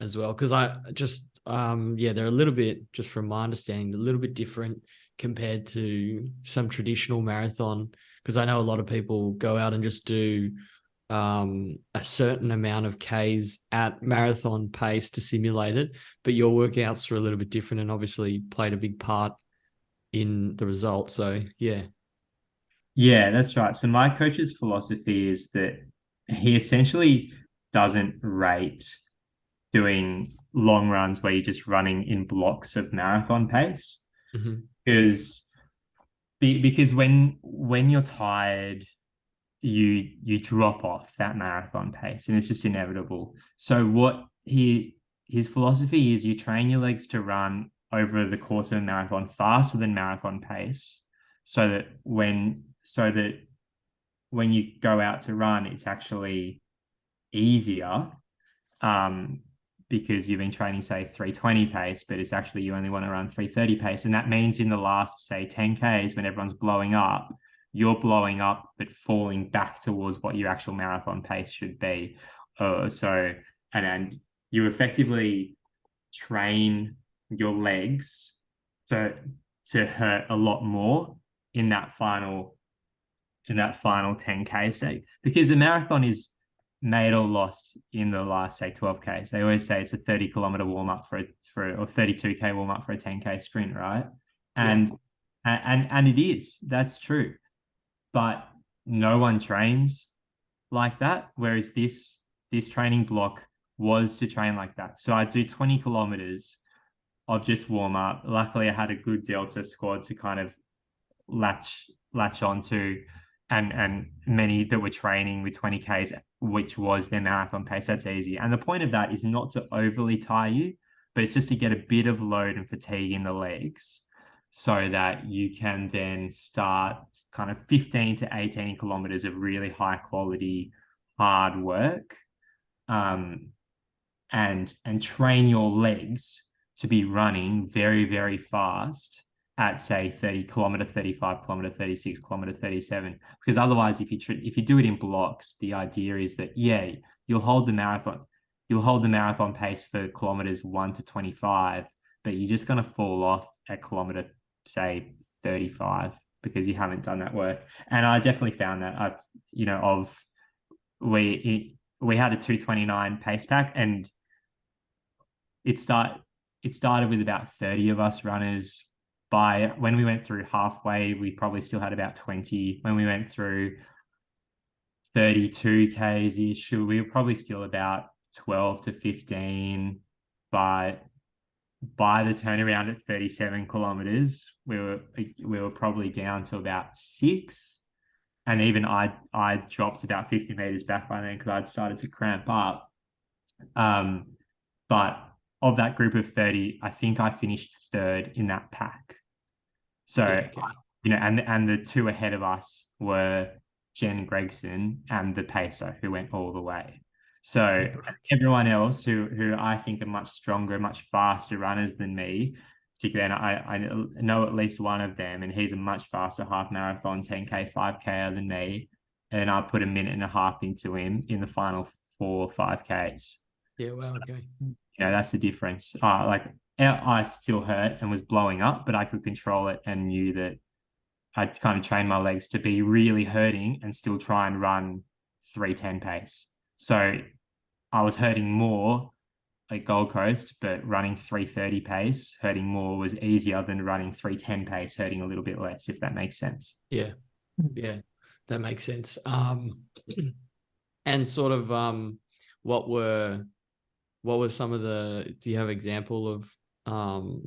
as well, because I just they're a little bit, just from my understanding, a little bit different compared to some traditional marathon, because I know a lot of people go out and just do a certain amount of Ks at marathon pace to simulate it, but your workouts are a little bit different and obviously played a big part in the result. So yeah. Yeah, that's right. So my coach's philosophy is that he essentially doesn't rate doing long runs where you're just running in blocks of marathon pace, Mm-hmm. because when you're tired, you drop off that marathon pace, and it's just inevitable. So his philosophy is, you train your legs to run over the course of a marathon faster than marathon pace, so that when you go out to run, it's actually easier, um, because you've been training, say, 320 pace, but it's actually you only want to run 330 pace. And that means in the last, say, 10Ks, when everyone's blowing up, you're blowing up, but falling back towards what your actual marathon pace should be. And you effectively train your legs to hurt a lot more in that final 10K say, because the marathon is made or lost in the last, say, 12Ks. They always say it's a 30-kilometer warm up or 32K warm up for a 10K sprint, right? Yeah. And it is, that's true, but no one trains like that. Whereas this training block was to train like that. So I do 20 kilometers of just warm up. Luckily, I had a good Delta squad to kind of latch onto, and many that were training with 20Ks, which was their marathon pace. That's easy. And the point of that is not to overly tire you, but it's just to get a bit of load and fatigue in the legs, so that you can then start kind of 15 to 18 kilometers of really high quality, hard work, um, and train your legs to be running very, very fast at, say, 30-kilometer, 35-kilometer, 36-kilometer, 37. Because otherwise, if you do it in blocks, the idea is that, yeah, you'll hold the marathon pace for kilometers 1 to 25, but you're just going to fall off at kilometer, say, 35, because you haven't done that work. And I definitely found that we had a 229 pace pack, and it started with about 30 of us runners. By when we went through halfway, we probably still had about 20. When we went through 32Ks ish, we were probably still about 12 to 15. But by the turnaround at 37 kilometers, we were probably down to about 6. And even I dropped about 50 meters back by then, because I'd started to cramp up. But of that group of 30, I think I finished third in that pack. So, Yeah, okay. and the two ahead of us were Jen Gregson and the pacer, who went all the way. So everyone else who I think are much stronger, much faster runners than me, particularly, and I know at least one of them, and he's a much faster half marathon, 10K, 5K than me. And I put a minute and a half into him in the final 4 5Ks. Yeah, So, well, okay. that's the difference. I still hurt and was blowing up, but I could control it, and knew that I'd kind of trained my legs to be really hurting and still try and run 310 pace. So I was hurting more at Gold Coast, but running 330 pace, hurting more, was easier than running 310 pace, hurting a little bit less, if that makes sense. Yeah. Yeah, that makes sense. And sort of what were some of the, do you have example of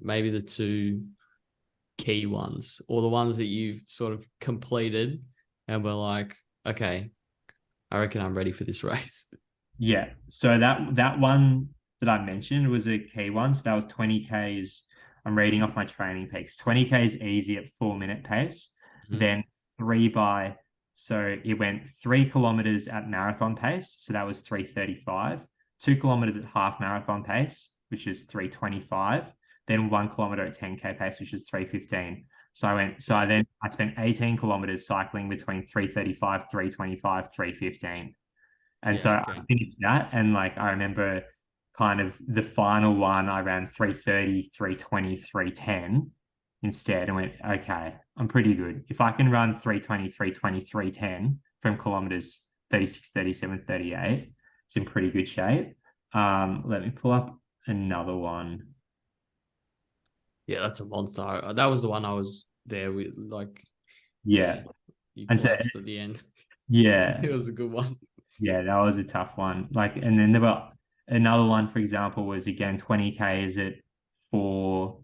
maybe the two key ones, or the ones that you've sort of completed and were like, okay, I reckon I'm ready for this race? Yeah. So that one that I mentioned was a key one. So that was 20Ks. I'm reading off my training peaks. 20Ks easy at 4-minute pace. Mhm. Then so it went 3 kilometers at marathon pace. So that was 335. 2 kilometers at half marathon pace, which is 325. Then 1 kilometer at 10K pace, which is 315. I spent 18 kilometers cycling between 335, 325, 315. And Yeah, so I okay. finished that, and like I remember kind of the final one, I ran 3:30, 3:20, 3:10 instead and went, okay, I'm pretty good. If I can run 3:20, 3:20, 3:10 from kilometers 36, 37, 38, it's in pretty good shape. Let me pull up another one. Yeah, that's a monster. That was the one I was there with. Like, Yeah. you And so, collapsed at the end. yeah, It was a good one. yeah, that was a tough one. Like, and then there were another one, for example, was again 20K is at 4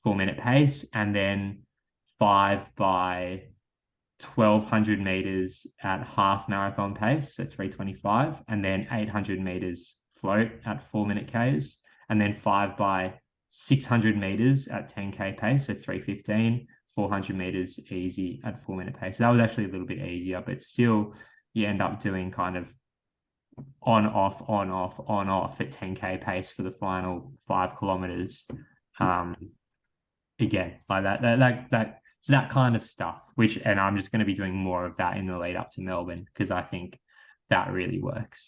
minute pace, and then 5 by 1,200 meters at half marathon pace at 3:25, and then 800 meters float at 4 minute Ks, and then 5 by 600 meters at 10K pace at 3:15, 400 meters easy at 4 minute pace. So that was actually a little bit easier, but still you end up doing kind of on, off, on, off, on, off at 10K pace for the final 5 kilometers. Again, like that, it's that kind of stuff, and I'm just going to be doing more of that in the lead up to Melbourne because I think that really works.